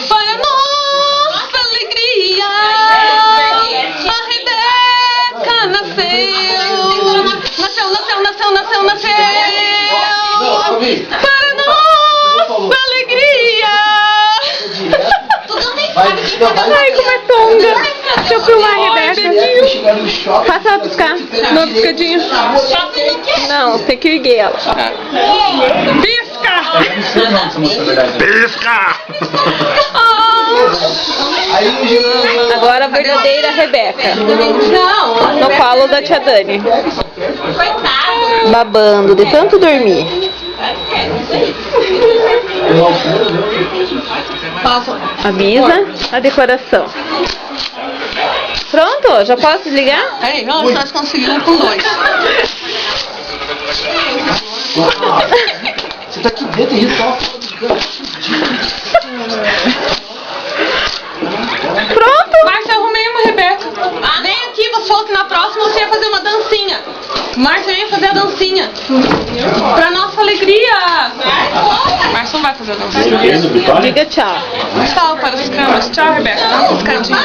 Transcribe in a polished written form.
Para nossa alegria, a Rebeca nasceu. Nasceu. Para nossa alegria. Ai, como é tonga. Deixa eu filmar a Rebeca. Passa ela piscar. Não, piscadinho. Não, tem que erguer ela. Pisca! Agora a verdadeira Rebeca. No colo da tia Dani. Babando de tanto dormir. Avisa a decoração. Pronto? Já posso desligar? Ei, vamos, nós conseguimos com 2. Você tá aqui dentro e tá Pronto! Márcia, arrumei uma Rebeca. Vem aqui, você falou que na próxima você ia fazer uma dancinha. Márcia, ia fazer a dancinha. Pra nossa alegria. Márcia não vai fazer a dancinha. Diga tchau. Tchau para as câmeras. Tchau, Rebeca. Dá uma piscadinha.